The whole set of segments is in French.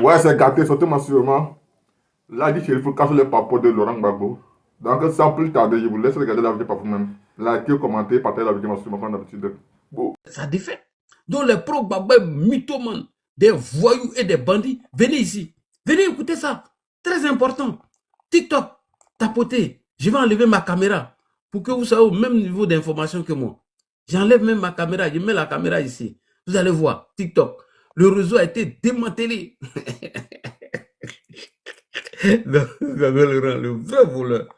Ouais, c'est gâté, surtout massivement. Là, il dit qu'il faut casser les papots de Laurent Gbagbo. Donc, sans plus tarder, je vous laisse regarder la vidéo par vous-même. Likez, commentez, partagez la vidéo massivement comme d'habitude. Bon. Ça défait. Donc les pro-Gbagbo mythomanes, des voyous et des bandits, venez ici. Venez écouter ça. Très important. TikTok, tapotez. Je vais enlever ma caméra pour que vous soyez au même niveau d'information que moi. J'enlève même ma caméra, je mets la caméra ici. Vous allez voir, TikTok. Le réseau a été démantelé. Le vrai voleur.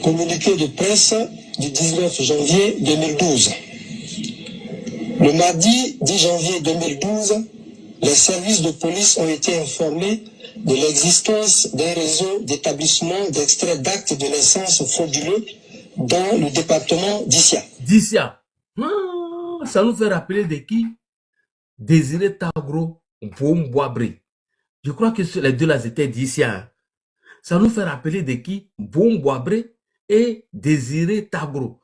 Communiqué de presse du 19 janvier 2012. Le mardi 10 janvier 2012, les services de police ont été informés de l'existence d'un réseau d'établissements d'extrait d'actes de naissance frauduleux dans le département d'Issia. D'Issia. Ah, ça nous fait rappeler de qui? Désiré Tagro, Boumboabré. Je crois que les deux là étaient d'Issia. Ça nous fait rappeler de qui? Boumboabré et Désiré Tagro.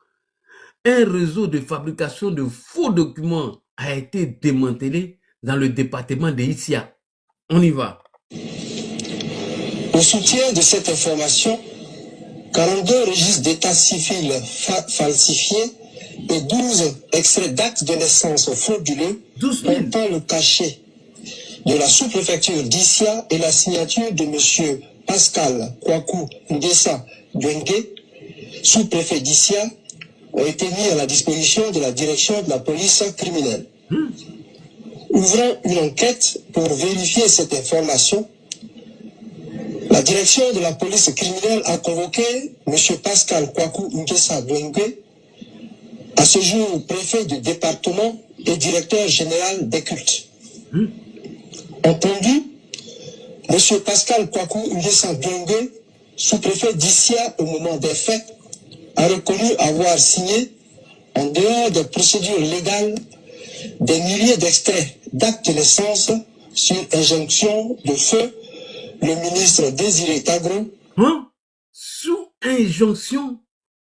Un réseau de fabrication de faux documents a été démantelé dans le département de Issia. On y va. Au soutien de cette information, 42 registres d'état civil falsifiés et 12 extraits d'actes de naissance frauduleux portant le cachet de la sous-préfecture d'Issia et la signature de M. Pascal Kwaku Ndessa Dwengue, sous-préfet d'Issia, ont été mis à la disposition de la direction de la police criminelle. Ouvrant une enquête pour vérifier cette information, la direction de la police criminelle a convoqué M. Pascal Kwaku Ndessa Dwengue, à ce jour préfet du département et directeur général des cultes. Entendu, M. Pascal Kwaku Ndessa Dwengue, sous-préfet d'Issia au moment des faits, a reconnu avoir signé, en dehors des procédures légales, des milliers d'extraits d'actes de naissance sur injonction de feu le ministre Désiré Tagro. Sous injonction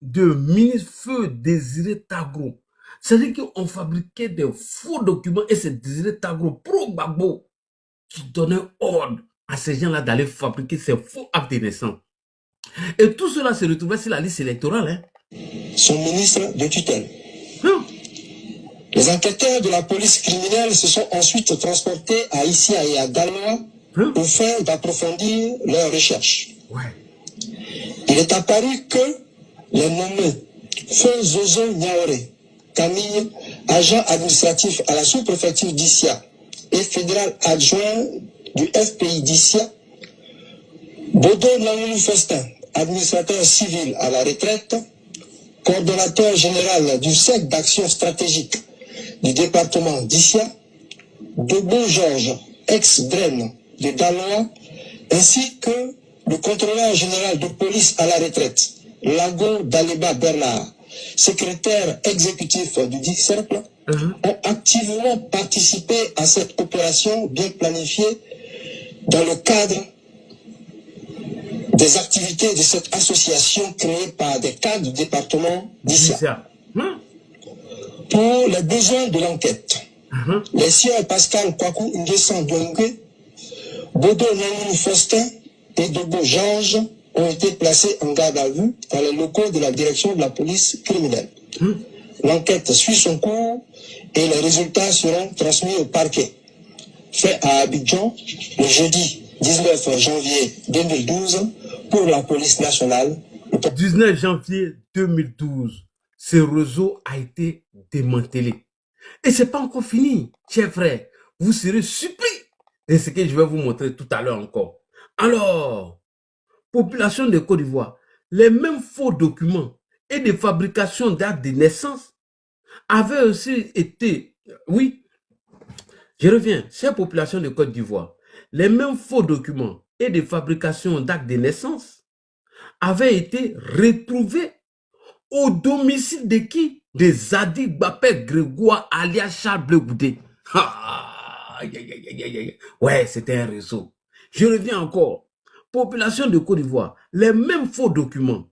de ministre Feu Désiré Tagro. C'est-à-dire qu'on fabriquait des faux documents et c'est Désiré Tagro, pro-Gbagbo, qui donnait ordre à ces gens-là d'aller fabriquer ces faux actes de naissance. Et tout cela se retrouvait sur la liste électorale. Son ministre de tutelle. Les enquêteurs de la police criminelle se sont ensuite transportés à Issia et à Daloa aux fins d'approfondir leurs recherches. Il est apparu que les nommés Feu Zozo Niaore, Camille, agent administratif à la sous-préfecture d'Issia et fédéral adjoint du FPI d'Issia, Bodo Nangoulou Festin, administrateur civil à la retraite, coordonnateur général du cercle d'action stratégique du département d'Issia, Dobo Georges, ex-Drenne de Daloa, ainsi que le contrôleur général de police à la retraite, Lago Daliba Bernard, secrétaire exécutif du dit cercle, ont activement participé à cette opération bien planifiée dans le cadre des activités de cette association créée par des cadres du département d'Issia. Pour les besoins de l'enquête, les sieurs Pascal Kwaku Ndessa Dwengue, Bodo Nangoulou Festin et Dobo Georges ont été placés en garde à vue dans les locaux de la direction de la police criminelle. L'enquête suit son cours et les résultats seront transmis au parquet. Fait à Abidjan le jeudi 19 janvier 2012 pour la police nationale. 19 janvier 2012, ce réseau a été démantelé. Et ce n'est pas encore fini, chers frères. Vous serez surpris de ce que je vais vous montrer tout à l'heure encore. Alors, population de Côte d'Ivoire, les mêmes faux documents et des fabrications d'actes de naissance avaient aussi été, oui, je reviens, chère population de Côte d'Ivoire, les mêmes faux documents et des fabrications d'actes de naissance avaient été retrouvés au domicile de qui? De Zadi Bapé Grégoire alias Charles Bleu Goudé. Ouais, c'était un réseau. Je reviens encore. Population de Côte d'Ivoire, les mêmes faux documents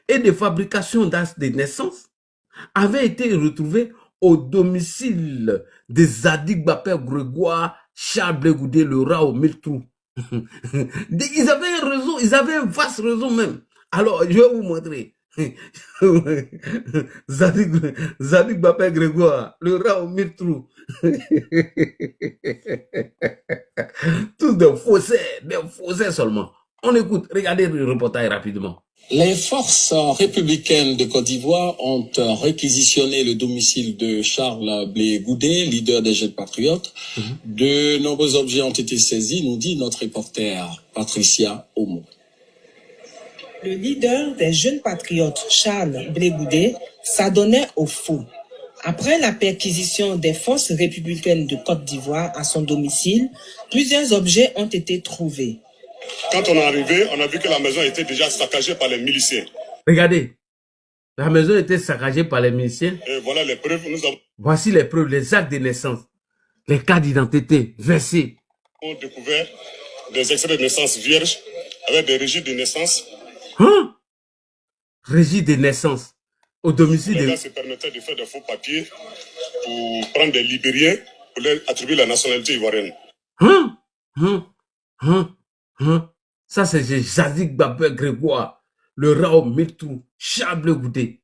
et des fabrications d'actes de naissance avaient été retrouvés au domicile de Zadig Bapé Grégoire Charles Blé Goudé, le rat aux 1000 trous. Ils avaient un réseau, ils avaient un vaste réseau même. Alors, je vais vous montrer. Zadig Bapé Grégoire, le rat aux 1000 trous. Tous des faussaires seulement. On écoute, regardez le reportage rapidement. Les forces républicaines de Côte d'Ivoire ont réquisitionné le domicile de Charles Blé Goudé, leader des Jeunes Patriotes. De nombreux objets ont été saisis, nous dit notre reporter Patricia Omo. Le leader des Jeunes Patriotes, Charles Blé Goudé, s'adonnait au faux. Après la perquisition des forces républicaines de Côte d'Ivoire à son domicile, plusieurs objets ont été trouvés. Quand on est arrivé, on a vu que la maison était déjà saccagée par les miliciens. Regardez, la maison était saccagée par les miliciens. Et voilà les preuves. Voici les preuves, les actes de naissance, les cartes d'identité versés. On a découvert des extraits de naissance vierges avec des registres de naissance. Hein? Registre de naissance au domicile. Les gars se permettaient de faire des faux papiers pour prendre des Libériens pour leur attribuer la nationalité ivoirienne. Ça, c'est Zadig Bapé Grégoire, le rat au 1000 trous, Charles Blé Goudé.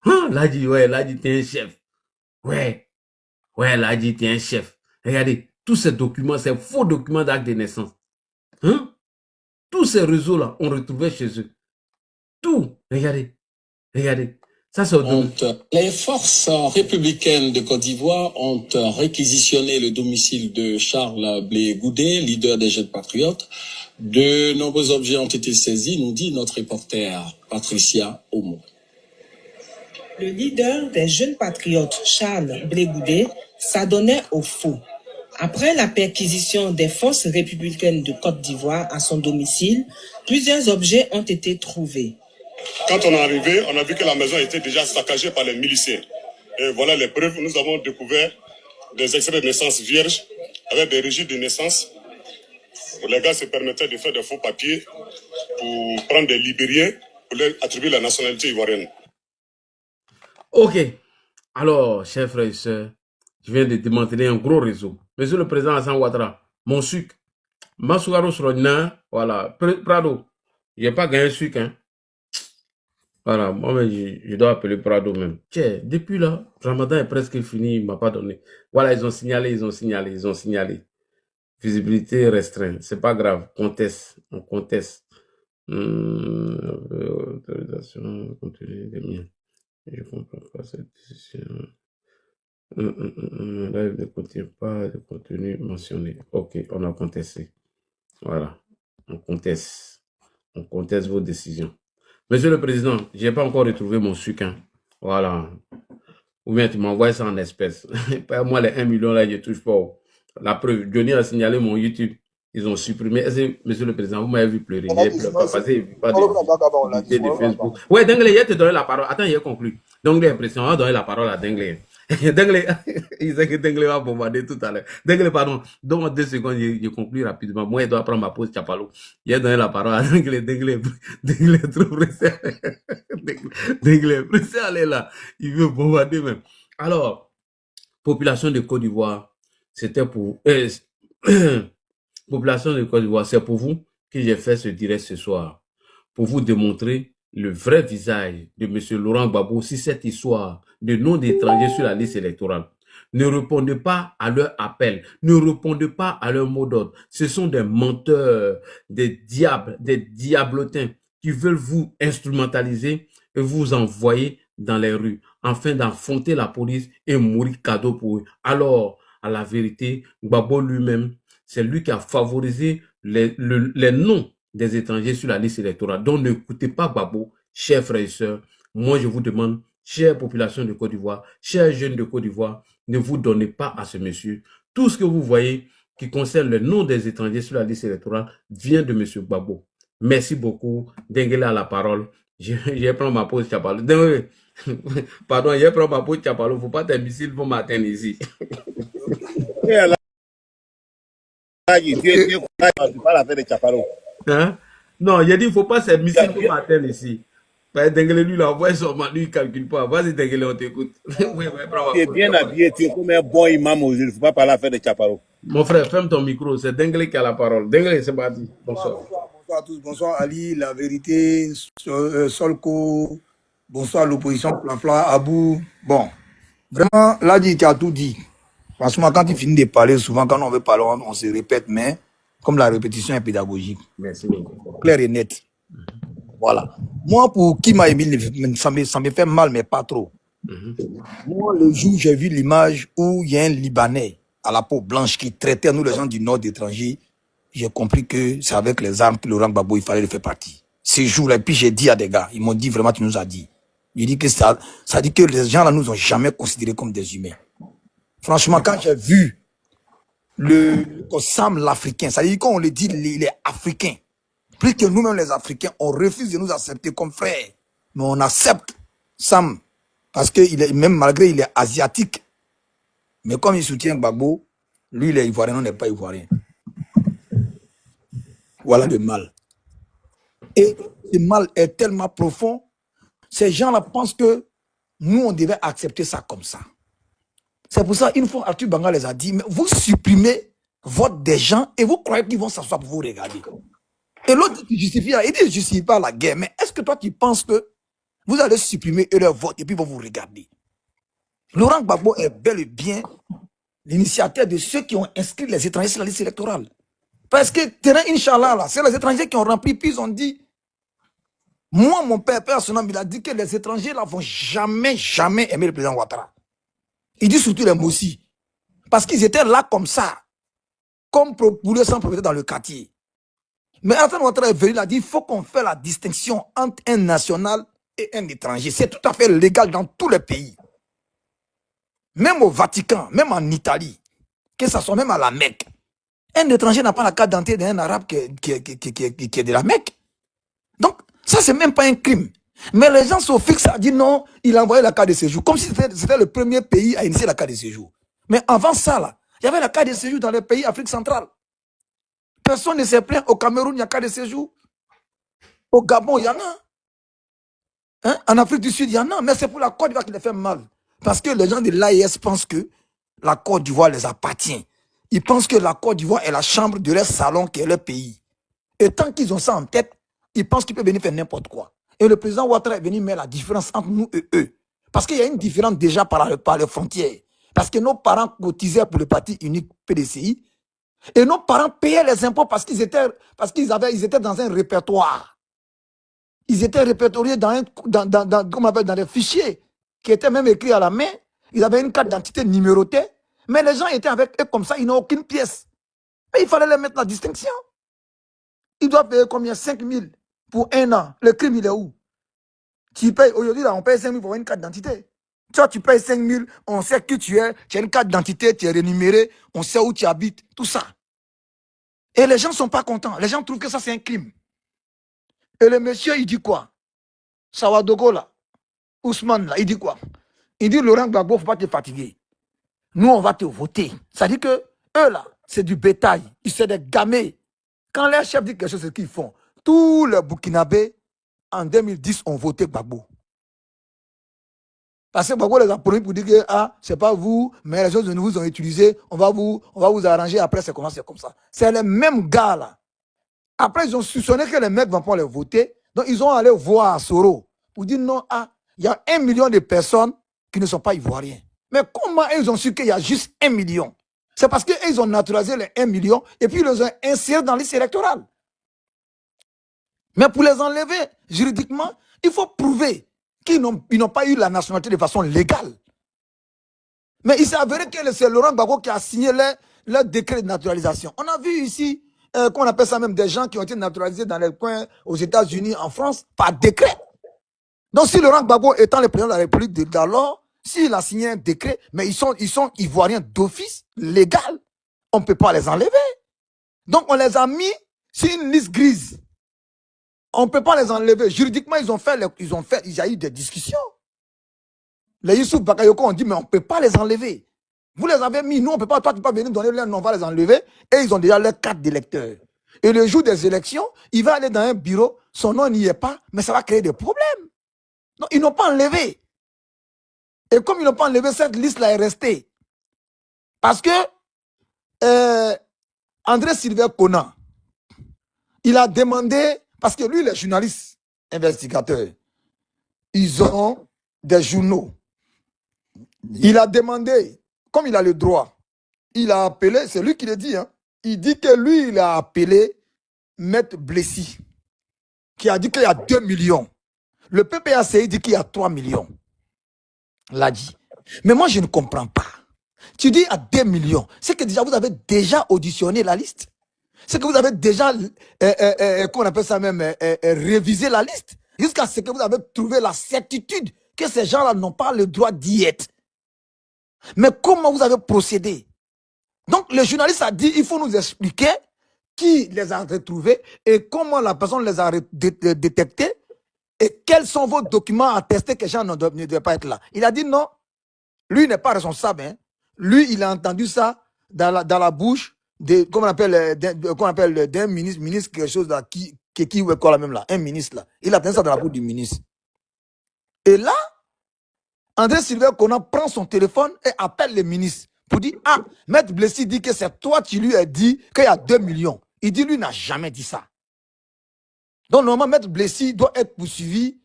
Là, dit, ouais, là, dit, t'es un chef. Ouais, là, dit, t'es un chef. Regardez, tous ces documents, ces faux documents d'acte de naissance. Tous ces réseaux-là, on retrouvait chez eux. Tout, regardez. Ça, c'est les forces républicaines de Côte d'Ivoire ont réquisitionné le domicile de Charles Blé Goudé, leader des Jeunes Patriotes. De nombreux objets ont été saisis, nous dit notre reporter Patricia Omo. Le leader des Jeunes Patriotes, Charles Blé Goudé, s'adonnait au faux. Après la perquisition des forces républicaines de Côte d'Ivoire à son domicile, plusieurs objets ont été trouvés. Quand on est arrivé, on a vu que la maison était déjà saccagée par les miliciens. Et voilà les preuves. Nous avons découvert des extraits de naissance vierges avec des registres de naissance. Les gars se permettaient de faire des faux papiers pour prendre des Libériens pour leur attribuer la nationalité ivoirienne. Ok. Alors, chers frères et sœurs, je viens de démanteler un gros réseau. Monsieur le président Hassan Ouattara, mon sucre, Massougaro Srogna, voilà, Prado, il n'y a pas gagné sucre, hein. Voilà, moi, je dois appeler Prado même. Tiens, depuis là, Ramadan est presque fini, il ne m'a pas donné. Voilà, ils ont signalé. Visibilité restreinte, c'est pas grave, on conteste. Autorisation, contenu des miens. Je comprends pas cette décision. Live ne contient pas de contenu mentionné. Ok, on a contesté. Voilà, on conteste vos décisions. Monsieur le Président, je n'ai pas encore retrouvé mon sucre. Hein. Voilà. Ou bien tu m'envoies ça en espèces. Moi, les 1 million là, je ne touche pas. La preuve, Johnny a signalé mon YouTube. Ils ont supprimé. Monsieur le Président, vous m'avez vu pleurer. J'ai pleuré pas de Facebook. Ouais, Denglé, il te donné la parole. Attends, il a conclu. Donc, l'impression, on va donner la parole à Denglé. Denglé, il sait que Denglé va bombarder tout à l'heure. Denglé, pardon. Donne-moi 2 secondes, je conclue rapidement. Moi, il doit prendre ma pause, Chapalo. Il a donné la parole à Denglé. Denglé est trop pressé. Denglé est pressé à aller là. Il veut bombarder même. Alors, population de Côte d'Ivoire, c'était pour... population de Côte d'Ivoire, c'est pour vous que j'ai fait ce direct ce soir. Pour vous démontrer le vrai visage de M. Laurent Gbagbo si cette histoire de nom d'étrangers sur la liste électorale. Ne répondez pas à leur appel, ne répondez pas à leur mot d'ordre. Ce sont des menteurs, des diables, des diablotins qui veulent vous instrumentaliser et vous envoyer dans les rues afin d'affronter la police et mourir cadeau pour eux. Alors, à la vérité, Gbagbo lui-même, c'est lui qui a favorisé les noms des étrangers sur la liste électorale. Donc, n'écoutez pas Gbagbo, chers frères et sœurs. Moi, je vous demande, chère population de Côte d'Ivoire, chers jeunes de Côte d'Ivoire, ne vous donnez pas à ce monsieur. Tout ce que vous voyez qui concerne le nom des étrangers sur la liste électorale vient de M. Gbagbo. Merci beaucoup. Denguele à la parole. Je vais prendre ma pause, Chapalo. Pardon, je vais prendre ma pause, Chapalo. Il ne faut pas tes missiles vont m'atteindre ici. Hein? Non, j'ai dit, il ne faut pas ces missiles vont m'atteindre ici. Denguele, lui, là, envoie son manu, il ne calcule pas. Vas-y, Denguele, on t'écoute. Tu es bien habillé, tu es comme un bon imam, il ne faut pas parler à faire de Chapalo. Mon frère, ferme ton micro. C'est Dengle qui a la parole. Dengle, c'est parti. Bonsoir. Bonsoir à tous. Bonsoir Ali, La Vérité, Solko. Bonsoir l'opposition, Flafla, Abou. Bon, vraiment, là, tu as tout dit. Franchement, quand tu finis de parler, souvent, quand on veut parler, on se répète, mais comme la répétition est pédagogique. Merci beaucoup. Clair et net. Voilà. Moi, pour qui m'a émis, ça me fait mal, mais pas trop. Moi, le jour où j'ai vu l'image où il y a un Libanais à la peau blanche qui traitait nous, les gens du Nord d'étrangers, j'ai compris que c'est avec les armes que Laurent Gbagbo, il fallait le faire partie. Ces jours-là, et puis j'ai dit à des gars, ils m'ont dit vraiment, tu nous as dit. Il dit que ça dit que les gens là nous ont jamais considérés comme des humains. Franchement, quand j'ai vu Sam l'Africain, ça veut dire qu'on le dit, il est africain. Plus que nous-mêmes les Africains, on refuse de nous accepter comme frères. Mais on accepte Sam. Parce que même malgré il est asiatique. Mais comme il soutient Gbagbo, lui il est ivoirien, on n'est pas ivoirien. Voilà le mal. Et ce mal est tellement profond. Ces gens-là pensent que nous, on devait accepter ça comme ça. C'est pour ça, une fois, Arthur Banga les a dit, mais vous supprimez vote des gens et vous croyez qu'ils vont s'asseoir pour vous regarder. Et l'autre qui justifie, il dit, je ne justifie pas la guerre. Mais est-ce que toi, tu penses que vous allez supprimer leur vote et puis ils vont vous regarder? Laurent Gbagbo est bel et bien l'initiateur de ceux qui ont inscrit les étrangers sur la liste électorale. Parce que, terrain, Inch'Allah, c'est les étrangers qui ont rempli, puis ils ont dit, moi, mon père, personnellement, il a dit que les étrangers là vont jamais aimer le président Ouattara. Il dit surtout les Moussi. Parce qu'ils étaient là comme ça, comme pour le sans propriété dans le quartier. Mais Alassane Ouattara est venu, il a dit, il faut qu'on fasse la distinction entre un national et un étranger. C'est tout à fait légal dans tous les pays. Même au Vatican, même en Italie, que ça soit même à la Mecque. Un étranger n'a pas la carte d'identité d'un arabe qui est de la Mecque. Donc, ça, c'est même pas un crime. Mais les gens sont fixés à dire non, il a envoyé la carte de séjour. Comme si c'était le premier pays à initier la carte de séjour. Mais avant ça, là, il y avait la carte de séjour dans les pays d'Afrique centrale. Personne ne s'est plaint. Au Cameroun, il y a carte de séjour. Au Gabon, il y en a. Hein? En Afrique du Sud, il y en a. Mais c'est pour la Côte d'Ivoire qui les fait mal. Parce que les gens de l'AIS pensent que la Côte d'Ivoire les appartient. Ils pensent que la Côte d'Ivoire est la chambre de leur salon qui est leur pays. Et tant qu'ils ont ça en tête, ils pensent qu'ils peuvent venir faire n'importe quoi. Et le président Ouattara est venu mettre la différence entre nous et eux. Parce qu'il y a une différence déjà par les frontières. Parce que nos parents cotisaient pour le parti unique PDCI. Et nos parents payaient les impôts parce qu'ils étaient dans un répertoire. Ils étaient répertoriés dans des fichiers qui étaient même écrits à la main. Ils avaient une carte d'identité numérotée. Mais les gens étaient avec eux comme ça, ils n'ont aucune pièce. Mais il fallait leur mettre la distinction. Ils doivent payer combien? 5 000 pour un an. Le crime, il est où? Tu payes, aujourd'hui, là, on paye 5 000 pour avoir une carte d'identité. Toi, tu payes 5 000, on sait qui tu as une carte d'identité, tu es rémunéré, on sait où tu habites, tout ça. Et les gens ne sont pas contents. Les gens trouvent que ça, c'est un crime. Et le monsieur, il dit quoi? Sawadogo, là, Ousmane, là, il dit quoi? Il dit, Laurent Gbagbo, il ne faut pas te fatiguer. Nous, on va te voter. Ça dit que eux, là, c'est du bétail. Ils sont des gamets. Quand les chefs disent quelque chose, c'est ce qu'ils font. Tous les Burkinabés, en 2010, ont voté Gbagbo. Parce que Gbagbo les a promis pour dire que c'est pas vous, mais les autres nous ont utilisé, on va vous arranger, après c'est comme ça. C'est les mêmes gars là. Après, ils ont soupçonné que les mecs ne vont pas les voter. Donc, ils ont allé voir Soro pour dire non, il y a 1 million de personnes qui ne sont pas ivoiriens. Mais comment ils ont su qu'il y a juste 1 million? C'est parce qu'ils ont naturalisé les 1 million et puis ils les ont insérés dans la liste électorale. Mais pour les enlever juridiquement, il faut prouver qu'ils n'ont pas eu la nationalité de façon légale. Mais il s'est avéré que c'est Laurent Gbagbo qui a signé leur décret de naturalisation. On a vu ici, qu'on appelle ça même des gens qui ont été naturalisés dans les coins aux États-Unis, en France, par décret. Donc si Laurent Gbagbo étant le président de la République d'alors, s'il a signé un décret, mais ils sont ivoiriens d'office, légal, on ne peut pas les enlever. Donc on les a mis sur une liste grise. On ne peut pas les enlever. Juridiquement, il y a eu des discussions. Les Youssouf Bakayoko ont dit, mais on ne peut pas les enlever. Vous les avez mis, nous, on ne peut pas, toi, tu peux pas venir donner leur nom, on va les enlever. Et ils ont déjà leur carte d'électeur. Et le jour des élections, il va aller dans un bureau, son nom n'y est pas, mais ça va créer des problèmes. Non, ils n'ont pas enlevé. Et comme ils n'ont pas enlevé, cette liste-là est restée. Parce que André Sylvain Conan, il a demandé, parce que lui, les journalistes investigateurs, ils ont des journaux. Il a demandé, comme il a le droit, il a appelé, c'est lui qui le dit, hein, il dit que lui, il a appelé Maître Blessy, qui a dit qu'il y a 2 millions. Le PPACI dit qu'il y a 3 millions. L'a dit. Mais moi, je ne comprends pas. Tu dis à 2 millions. C'est que déjà, vous avez déjà auditionné la liste. C'est que vous avez déjà, qu'on appelle ça même, révisé la liste. Jusqu'à ce que vous avez trouvé la certitude que ces gens-là n'ont pas le droit d'y être. Mais comment vous avez procédé? Donc, le journaliste a dit, il faut nous expliquer qui les a retrouvés et comment la personne les a détectés et quels sont vos documents attestés que les gens ne devaient pas être là. Il a dit non, lui n'est pas responsable. Hein. Lui, il a entendu ça dans la bouche de, comment on appelle d'un ministre quelque chose là, qui est quoi là même là, un ministre là. Il a entendu ça dans la bouche du ministre. Et là, André Sylvain Conan prend son téléphone et appelle le ministre pour dire, ah, Maître Blessy dit que c'est toi qui lui as dit qu'il y a 2 millions. Il dit, lui n'a jamais dit ça. Donc, normalement, Maître Blessy doit être poursuivi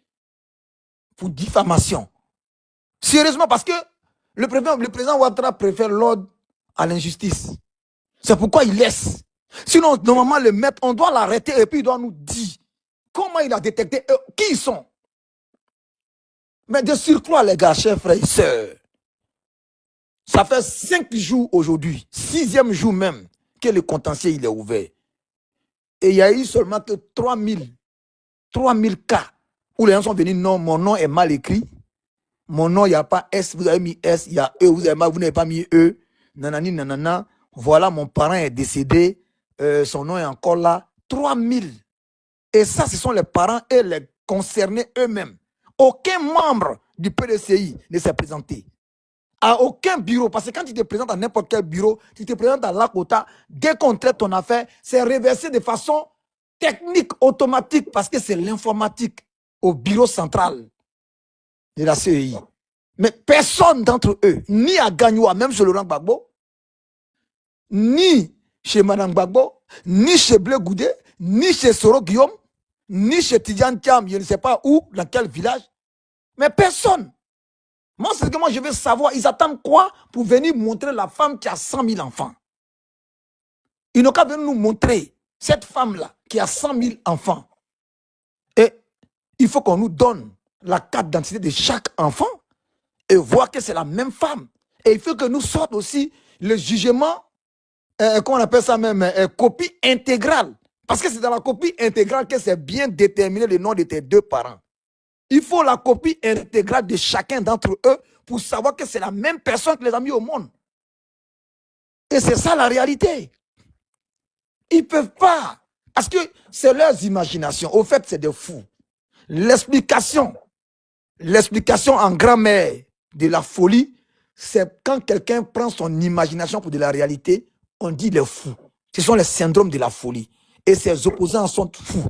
pour diffamation. Sérieusement, parce que le président Ouattara préfère l'ordre à l'injustice. C'est pourquoi il laisse. Sinon, normalement, le maître, on doit l'arrêter et puis il doit nous dire comment il a détecté, qui ils sont. Mais de surcroît, les gars, chers frères et sœurs, ça fait 5 jours aujourd'hui, 6e jour même, que le contentieux il est ouvert. Et il y a eu seulement que 3000 cas où les gens sont venus, non, mon nom est mal écrit. Mon nom, il n'y a pas S, vous avez mis S, il y a E, vous n'avez pas mis E. Nanani, nanana. Voilà, mon parent est décédé, son nom est encore là. 3000. Et ça, ce sont les parents et les concernés eux-mêmes. Aucun membre du PDCI ne s'est présenté. À aucun bureau, parce que quand tu te présentes à n'importe quel bureau, tu te présentes à Lakota, dès qu'on traite ton affaire, c'est reversé de façon technique, automatique, parce que c'est l'informatique au bureau central de la CEI. Mais personne d'entre eux, ni à Gagnoua, même chez Laurent Gbagbo, ni chez Madame Gbagbo, ni chez Bleu Goudé, ni chez Soro Guillaume, ni chez Tidiane Thiam, je ne sais pas où, dans quel village, mais personne. Moi, c'est ce que moi je veux savoir. Ils attendent quoi pour venir montrer la femme qui a 100 000 enfants? Ils n'ont qu'à venir nous montrer cette femme-là qui a 100 000 enfants. Et il faut qu'on nous donne la carte d'identité de chaque enfant et voir que c'est la même femme. Et il faut que nous sortent aussi le jugement, comment on appelle ça même, copie intégrale. Parce que c'est dans la copie intégrale que c'est bien déterminé le nom de tes 2 parents. Il faut la copie intégrale de chacun d'entre eux pour savoir que c'est la même personne qui les a mis au monde. Et c'est ça la réalité. Ils ne peuvent pas. Parce que c'est leurs imaginations. Au fait, c'est des fous. L'explication en grammaire de la folie, c'est quand quelqu'un prend son imagination pour de la réalité, on dit les fous. Ce sont les syndromes de la folie. Et ses opposants sont fous.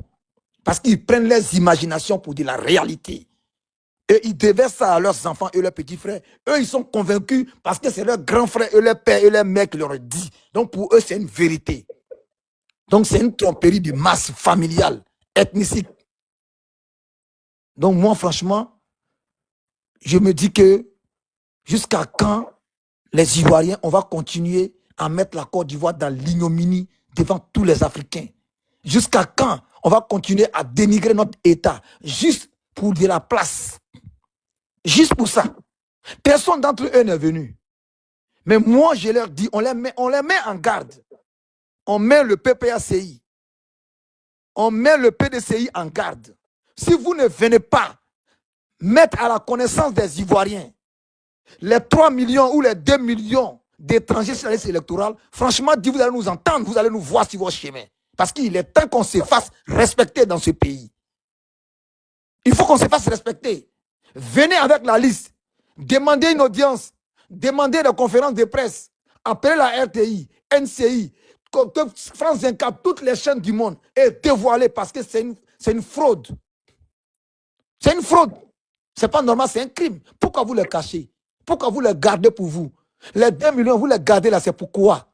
Parce qu'ils prennent leurs imaginations pour de la réalité. Et ils déversent ça à leurs enfants et leurs petits frères. Eux, ils sont convaincus parce que c'est leurs grands frères et leurs pères et leurs mères qui leur ont dit. Donc pour eux, c'est une vérité. Donc c'est une tromperie de masse familiale, ethnique. Donc moi, franchement, je me dis que jusqu'à quand les Ivoiriens, on va continuer à mettre la Côte d'Ivoire dans l'ignominie devant tous les Africains? Jusqu'à quand on va continuer à dénigrer notre État juste pour de la place? Juste pour ça. Personne d'entre eux n'est venu. Mais moi, je leur dis, on les met en garde. On met le PPACI. On met le PDCI en garde. Si vous ne venez pas mettre à la connaissance des Ivoiriens les 3 millions ou les 2 millions d'étrangers sur la liste électorale, franchement, vous allez nous entendre, vous allez nous voir sur votre chemin. Parce qu'il est temps qu'on se fasse respecter dans ce pays. Il faut qu'on se fasse respecter. Venez avec la liste. Demandez une audience. Demandez des conférences de presse. Appelez la RTI, NCI, France 24, toutes les chaînes du monde et dévoilez parce que c'est une fraude. C'est une fraude. C'est pas normal, c'est un crime. Pourquoi vous les cachez? Pourquoi vous les gardez pour vous? Les 2 millions, vous les gardez là, c'est pourquoi?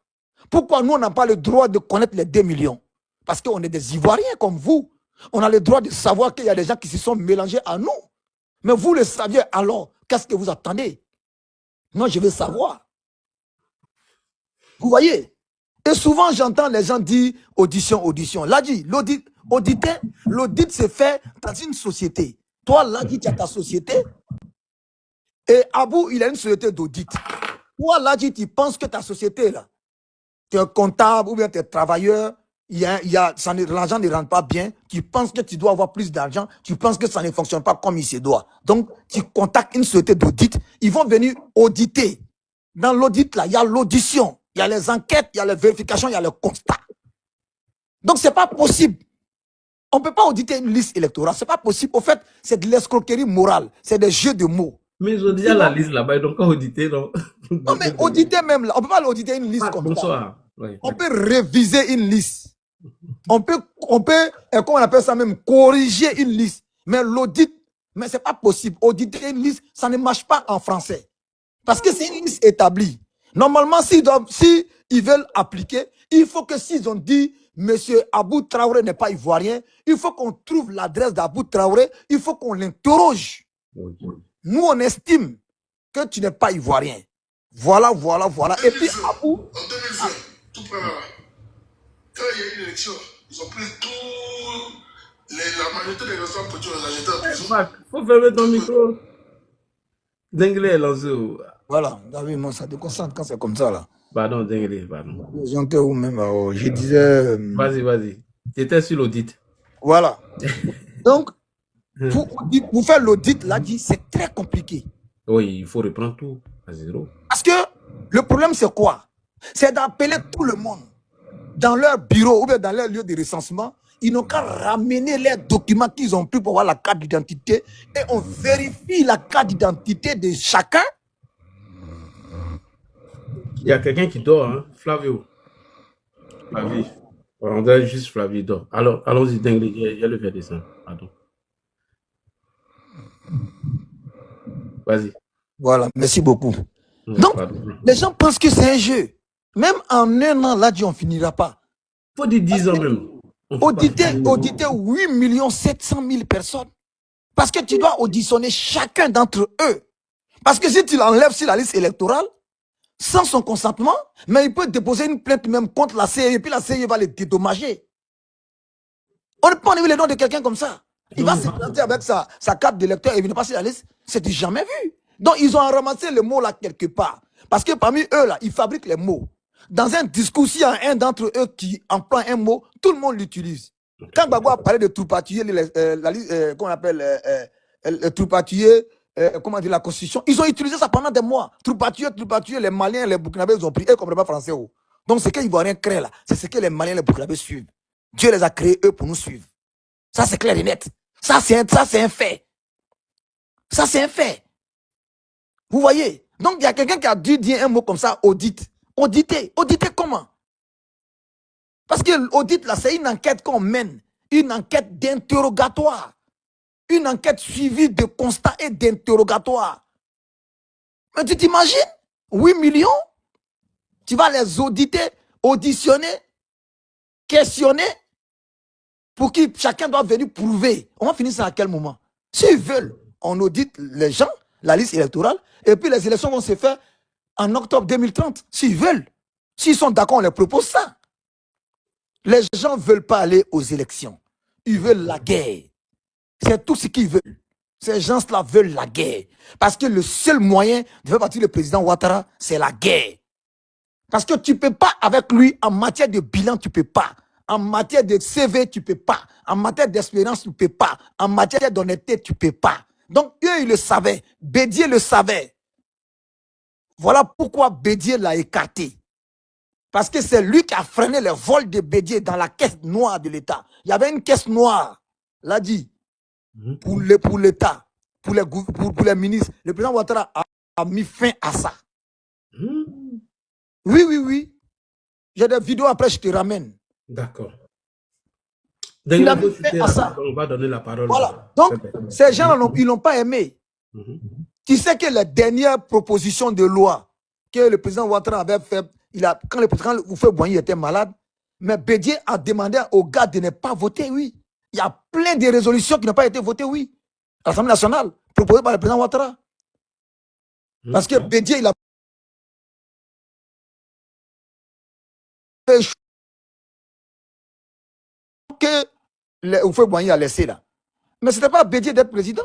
Pourquoi nous, on n'a pas le droit de connaître les 2 millions? Parce qu'on est des Ivoiriens comme vous. On a le droit de savoir qu'il y a des gens qui se sont mélangés à nous. Mais vous le saviez, alors, qu'est-ce que vous attendez? Moi, je veux savoir. Vous voyez? Et souvent, j'entends les gens dire audition, audition. Là, dit, l'audit se fait dans une société. Toi, là, dit, tu as ta société. Et Abou, il a une société d'audit. Toi, là, dit, tu penses que ta société, là, tu es un comptable ou bien tu es travailleur, l'argent ne rentre pas bien, tu penses que tu dois avoir plus d'argent, tu penses que ça ne fonctionne pas comme il se doit. Donc, tu contactes une société d'audit, ils vont venir auditer. Dans l'audit, là, il y a l'audition, il y a les enquêtes, il y a les vérifications, il y a le constat. Donc, ce n'est pas possible. On ne peut pas auditer une liste électorale, ce n'est pas possible. Au fait, c'est de l'escroquerie morale, c'est des jeux de mots. Mais ils ont déjà la liste là-bas, donc pas auditer, non? Non, mais auditer même là, on ne peut pas auditer une liste comme ça. Oui. On peut réviser une liste. On peut, comment on appelle ça même, corriger une liste. Mais l'audit, mais c'est pas possible. Auditer une liste, ça ne marche pas en français. Parce que c'est une liste établie. Normalement, s'ils veulent appliquer, il faut que s'ils ont dit, Monsieur Abou Traoré n'est pas ivoirien, il faut qu'on trouve l'adresse d'Abou Traoré, il faut qu'on l'interroge. Nous, on estime que tu n'es pas ivoirien. Voilà. Et puis, Abou... En 2020, tout près là, quand il y a eu l'élection, ils ont pris la majorité des restaurants petits, on les a jetés en prison. Faut fermer ton micro. Dengue est lancé. Voilà, David, moi, ça te concentre quand c'est comme ça, là. Pardon, Dengue, pardon. J'entends où même, je disais... Vas-y. Tu étais sur l'audit. Voilà. Donc, pour faire l'audit, là, c'est très compliqué. Oui, il faut reprendre tout à zéro. Parce que le problème, c'est quoi? C'est d'appeler tout le monde dans leur bureau ou bien dans leur lieu de recensement. Ils n'ont qu'à ramener les documents qu'ils ont pris pour avoir la carte d'identité et on vérifie la carte d'identité de chacun. Il y a quelqu'un qui dort, hein? Flavio. Flavie. On dirait juste Flavie dort. Alors, allons-y, Dengue, il y a le fait descendre. Pardon. Vas-y. Voilà, merci beaucoup. Donc, les gens pensent que c'est un jeu. Même en un an, là, on ne finira pas. Il faut dire 10 ans même. Auditer 8 700 000 personnes. Parce que tu dois auditionner chacun d'entre eux. Parce que si tu l'enlèves sur la liste électorale, sans son consentement, mais il peut déposer une plainte même contre la CEI, et puis la CEI va les dédommager. On ne peut pas enlever les noms de quelqu'un comme ça. Il va se planter avec sa carte d'électeur et il ne pas sur la liste. C'est jamais vu. Donc, ils ont ramassé le mot là quelque part. Parce que parmi eux, là, ils fabriquent les mots. Dans un discours, s'il y a un d'entre eux qui emploie un mot, tout le monde l'utilise. Quand Gbagbo a parlé de troupatuer, qu'on appelle troupatuer, comment dire, la Constitution, ils ont utilisé ça pendant des mois. Troupatuer, les Maliens, les Burkinabés, ils ont pris. Eux, comme pas français. Oh. Donc, ce qu'ils Ivoiriens créent là, c'est ce que les Maliens, les Burkinabés suivent. Dieu les a créés, eux, pour nous suivre. Ça, c'est clair et net. Ça, c'est un fait. Ça, c'est un fait. Vous voyez? Donc, il y a quelqu'un qui a dû dire un mot comme ça, audit. Auditer comment? Parce que l'audit, là, c'est une enquête qu'on mène. Une enquête d'interrogatoire. Une enquête suivie de constats et d'interrogatoire. Mais tu t'imagines? 8 millions? Tu vas les auditer, auditionner, questionner, pour qui chacun doit venir prouver. On va finir ça à quel moment? S'ils veulent, on audite les gens, la liste électorale, et puis les élections vont se faire en octobre 2030. S'ils veulent. S'ils sont d'accord, on les propose ça. Les gens ne veulent pas aller aux élections. Ils veulent la guerre. C'est tout ce qu'ils veulent. Ces gens-là veulent la guerre. Parce que le seul moyen de faire partie du président Ouattara, c'est la guerre. Parce que tu ne peux pas avec lui, en matière de bilan, tu ne peux pas. En matière de CV, tu ne peux pas. En matière d'expérience, tu ne peux pas. En matière d'honnêteté, tu ne peux pas. Donc, eux, ils le savaient. Bédier le savait. Voilà pourquoi Bédier l'a écarté. Parce que c'est lui qui a freiné le vol de Bédier dans la caisse noire de l'État. Il y avait une caisse noire, l'a dit, pour l'État, pour les ministres. Le président Ouattara a mis fin à ça. Oui. J'ai des vidéos, après je te ramène. D'accord. Il a mis fin à ça. On va donner la parole. Voilà. Donc, ces gens-là, ils n'ont pas aimé. Tu sais que les dernières propositions de loi que le président Ouattara avait fait, quand le président Houphouët-Boigny était malade, mais Bédié a demandé aux gars de ne pas voter, oui. Il y a plein de résolutions qui n'ont pas été votées, oui. À l'Assemblée nationale, proposées par le président Ouattara. Parce que Bédié, il a fait que Houphouët-Boigny a laissé là. Mais ce n'était pas à Bédié d'être président.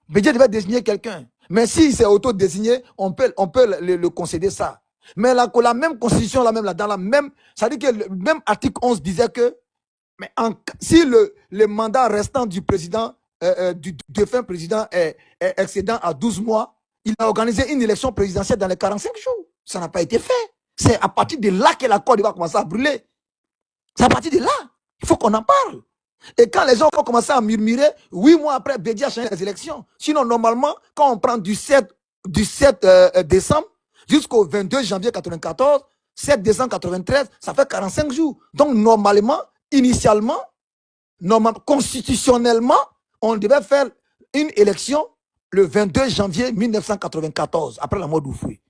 Bédié devait désigner quelqu'un. Mais s'il s'est auto-désigné, on peut le concéder ça. Mais la même constitution, dans la même, ça dit que le même article 11 disait que mais si le mandat restant du président, du défunt président est excédent à 12 mois, il a organisé une élection présidentielle dans les 45 jours. Ça n'a pas été fait. C'est à partir de là que la Côte d'Ivoire va commencer à brûler. C'est à partir de là. Il faut qu'on en parle. Et quand les gens vont commencer à murmurer, 8 mois après, Bédié a changé les élections. Sinon, normalement, quand on prend du 7 décembre jusqu'au 22 janvier 94, 7 décembre 93, ça fait 45 jours. Donc, normalement, initialement, constitutionnellement, on devait faire une élection le 22 janvier 1994, après la mort d'Houphouët.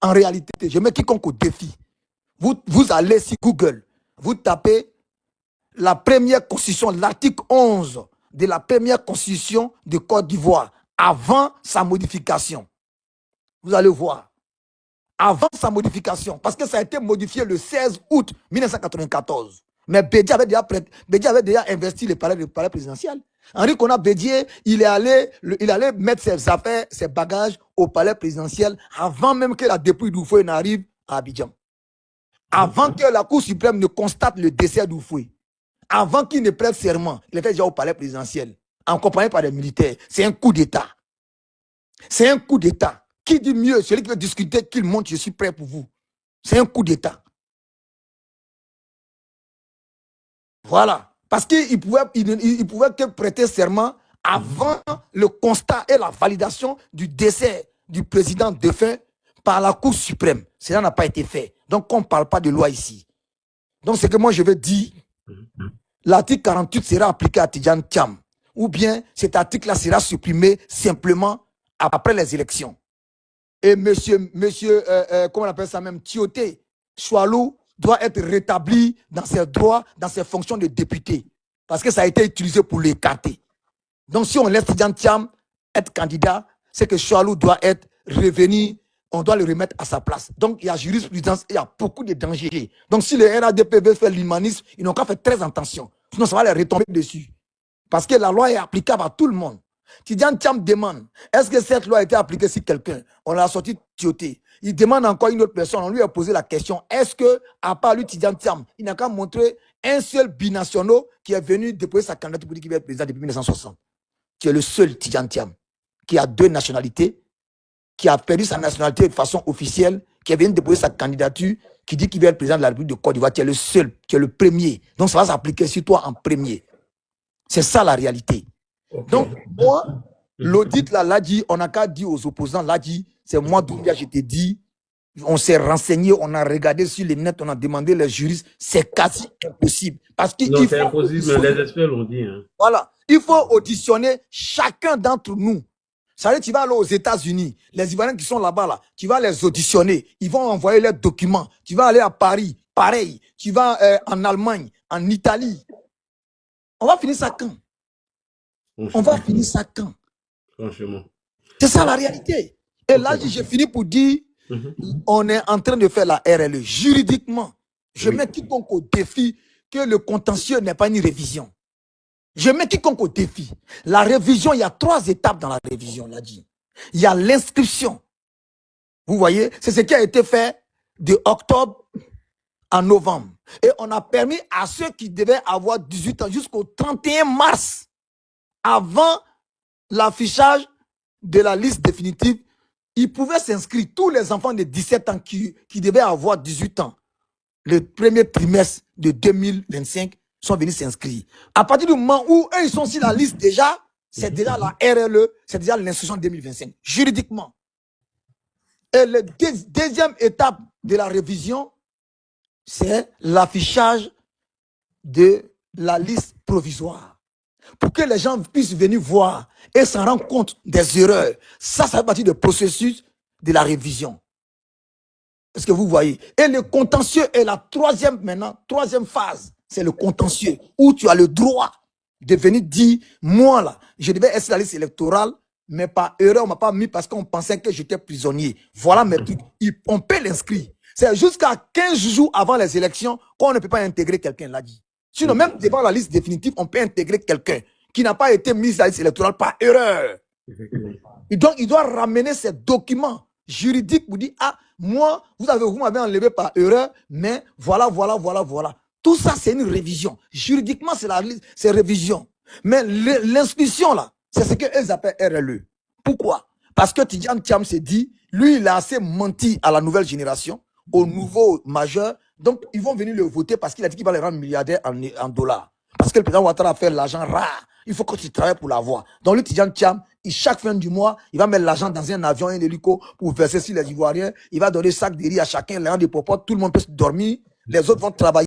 En réalité, je mets quiconque au défi. Vous allez sur Google, vous tapez la première constitution, l'article 11 de la première constitution de Côte d'Ivoire, avant sa modification. Vous allez voir. Avant sa modification, parce que ça a été modifié le 16 août 1994. Mais Bédié avait déjà investi le palais présidentiel. Henri Konan Bédié, il allait mettre ses affaires, ses bagages au palais présidentiel avant même que la dépouille d'Houphouët n'arrive à Abidjan. Avant que la Cour suprême ne constate le décès d'Houphouët. Avant qu'il ne prête serment, il était déjà au palais présidentiel, accompagné par des militaires. C'est un coup d'État. C'est un coup d'État. Qui dit mieux? Celui qui veut discuter, qu'il monte, je suis prêt pour vous. C'est un coup d'État. Voilà. Parce qu'il pouvait que prêter serment avant le constat et la validation du décès du président défunt par la Cour suprême. Cela n'a pas été fait. Donc, on ne parle pas de loi ici. Donc, c'est que moi, je veux dire, l'article 48 sera appliqué à Tidjane Thiam. Ou bien, cet article-là sera supprimé simplement après les élections. Et comment on appelle ça même, Tioté Choualou doit être rétabli dans ses droits, dans ses fonctions de député. Parce que ça a été utilisé pour l'écarter. Donc, si on laisse Tidjane Thiam être candidat, c'est que Choualou doit être revenu, on doit le remettre à sa place. Donc, il y a jurisprudence, il y a beaucoup de dangers. Donc, si le RADP veut faire l'humanisme, ils n'ont qu'à faire très attention. Sinon, ça va les retomber dessus. Parce que la loi est applicable à tout le monde. Tidjane Thiam demande, est-ce que cette loi a été appliquée sur quelqu'un? On l'a sorti Tioté. Il demande encore une autre personne, on lui a posé la question, est-ce que, à part lui, Tidjane Thiam, il n'a qu'à montrer un seul binational qui est venu déposer sa candidature pour dire qu'il va être président depuis 1960. Tu es le seul Tidjane Thiam qui a 2 nationalités, qui a perdu sa nationalité de façon officielle, qui est venu déposer sa candidature, qui dit qu'il va être président de la République de Côte d'Ivoire. Tu es le seul, tu es le premier. Donc ça va s'appliquer sur toi en premier. C'est ça la réalité. Okay. Donc, moi, l'audit là, l'a dit, on n'a qu'à dire aux opposants, l'a dit, c'est moi, Doumbia, je t'ai dit, on s'est renseigné, on a regardé sur les nets, on a demandé les juristes, c'est quasi impossible. Parce que non, c'est impossible, mais les experts l'ont dit. Hein. Voilà, il faut auditionner chacun d'entre nous. Ça veut dire, tu vas aller aux États-Unis, les Ivoiriens qui sont là-bas, là, tu vas les auditionner, ils vont envoyer leurs documents, tu vas aller à Paris, pareil, tu vas en Allemagne, en Italie. On va finir ça quand? On va finir ça quand? Franchement. C'est ça la réalité. Et là, j'ai fini pour dire, on est en train de faire la RLE. Juridiquement, je mets quiconque au défi que le contentieux n'est pas une révision. Je mets quiconque au défi. La révision, il y a 3 étapes dans la révision, on l'a dit. Il y a l'inscription. Vous voyez, c'est ce qui a été fait de octobre à novembre. Et on a permis à ceux qui devaient avoir 18 ans jusqu'au 31 mars, avant l'affichage de la liste définitive, ils pouvaient s'inscrire. Tous les enfants de 17 ans qui devaient avoir 18 ans, le premier trimestre de 2025, sont venus s'inscrire. À partir du moment où eux, ils sont sur la liste déjà, c'est déjà la RLE, c'est déjà l'instruction 2025, juridiquement. Et la deuxième étape de la révision, c'est l'affichage de la liste provisoire. Pour que les gens puissent venir voir et s'en rendre compte des erreurs. Ça fait partie du processus de la révision. Est-ce que vous voyez? Et le contentieux est la troisième phase. C'est le contentieux où tu as le droit de venir dire, moi là, je devais être sur la liste électorale, mais par erreur, on m'a pas mis parce qu'on pensait que j'étais prisonnier. Voilà mes trucs. On peut l'inscrire. C'est jusqu'à 15 jours avant les élections qu'on ne peut pas intégrer quelqu'un, l'a dit. Sinon, même devant la liste définitive, on peut intégrer quelqu'un qui n'a pas été mis sur la liste électorale par erreur. Et donc, il doit ramener ces documents juridiques pour dire, ah, moi, vous m'avez enlevé par erreur, mais voilà. Tout ça, c'est une révision. Juridiquement, c'est révision. Mais l'inscription, là, c'est ce qu'eux appellent RLE. Pourquoi? Parce que Tidjane Thiam s'est dit, lui, il a assez menti à la nouvelle génération, aux nouveaux majeurs. Donc, ils vont venir le voter parce qu'il a dit qu'il va les rendre milliardaires en dollars. Parce que le président Ouattara a fait l'argent rare. Il faut que tu travailles pour l'avoir. Donc, le Tidjane Thiam, chaque fin du mois, il va mettre l'argent dans un avion, un hélico, pour verser sur les Ivoiriens. Il va donner sac de riz à chacun, l'un des popotes. Tout le monde peut dormir. Les autres vont travailler.